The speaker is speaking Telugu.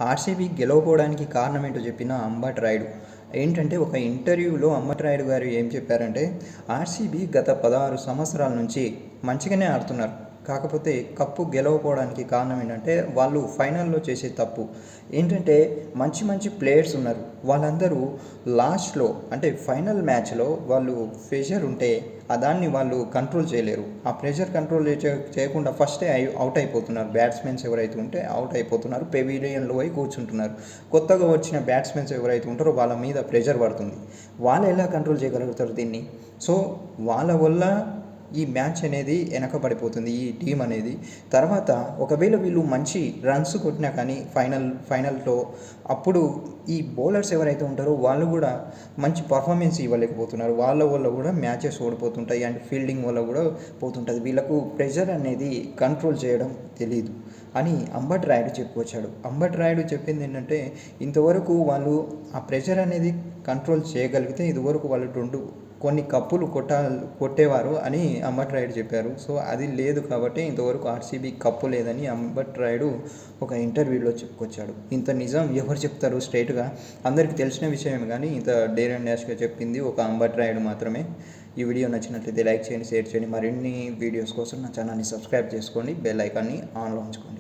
ఆర్సీబీ గెలవకపోవడానికి కారణం ఏంటో చెప్పిన అంబట్ రాయుడు. ఏంటంటే ఒక ఇంటర్వ్యూలో అంబట్ రాయుడు గారు ఏం చెప్పారంటే, ఆర్సీబీ గత 16 సంవత్సరాల నుంచి మంచిగానే ఆడుతున్నారు. కాకపోతే కప్పు గెలవకపోవడానికి కారణం ఏంటంటే వాళ్ళు ఫైనల్లో చేసే తప్పు ఏంటంటే, మంచి మంచి ప్లేయర్స్ ఉన్నారు. వాళ్ళందరూ లాస్ట్లో అంటే ఫైనల్ మ్యాచ్లో వాళ్ళు ప్రెషర్ ఉంటే దాన్ని వాళ్ళు కంట్రోల్ చేయలేరు. ఆ ప్రెషర్ కంట్రోల్ చేయకుండా ఫస్టే అవుట్ అయిపోతున్నారు. బ్యాట్స్మెన్స్ ఎవరైతే ఉంటే అవుట్ అయిపోతున్నారు. పెవిలియన్లో పోయి కూర్చుంటున్నారు. కొత్తగా వచ్చిన బ్యాట్స్మెన్స్ ఎవరైతే ఉంటారో వాళ్ళ మీద ప్రెషర్ పడుతుంది. వాళ్ళు ఎలా కంట్రోల్ చేయగలుగుతారు దీన్ని? సో వాళ్ళ వల్ల ఈ మ్యాచ్ అనేది వెనకబడిపోతుంది, ఈ టీం అనేది. తర్వాత ఒకవేళ వీళ్ళు మంచి రన్స్ కొట్టినా కానీ ఫైనల్లో అప్పుడు ఈ బౌలర్స్ ఎవరైతే ఉంటారో వాళ్ళు కూడా మంచి పర్ఫార్మెన్స్ ఇవ్వలేకపోతున్నారు. వాళ్ళ వల్ల కూడా మ్యాచెస్ ఓడిపోతుంటాయి అండ్ ఫీల్డింగ్ వల్ల కూడా పోతుంటుంది. వీళ్ళకు ప్రెషర్ అనేది కంట్రోల్ చేయడం తెలియదు అని అంబట్ రాయుడు చెప్పుకొచ్చాడు. అంబట్ రాయుడు చెప్పింది ఏంటంటే, ఇంతవరకు వాళ్ళు ఆ ప్రెషర్ అనేది కంట్రోల్ చేయగలిగితే ఇదివరకు వాళ్ళు కొన్ని కప్పులు కొట్టేవారు అని అంబట్ రాయుడు చెప్పారు. సో అది లేదు కాబట్టి ఇంతవరకు ఆర్సీబీ కప్పు లేదని అంబట్ రాయుడు ఒక ఇంటర్వ్యూలో చెప్పుకొచ్చాడు. ఇంత నిజం ఎవరు చెప్తారు స్ట్రైట్గా? అందరికీ తెలిసిన విషయం, కానీ ఇంత డేర్ అండ్ డాష్గా చెప్పింది ఒక అంబట్ రాయుడు మాత్రమే. ఈ వీడియో నచ్చినట్లయితే లైక్ చేయండి, షేర్ చేయండి. మరిన్ని వీడియోస్ కోసం నా ఛానల్ని సబ్స్క్రైబ్ చేసుకోండి, బెల్ ఐకాన్ని ఆన్లో ఉంచుకోండి.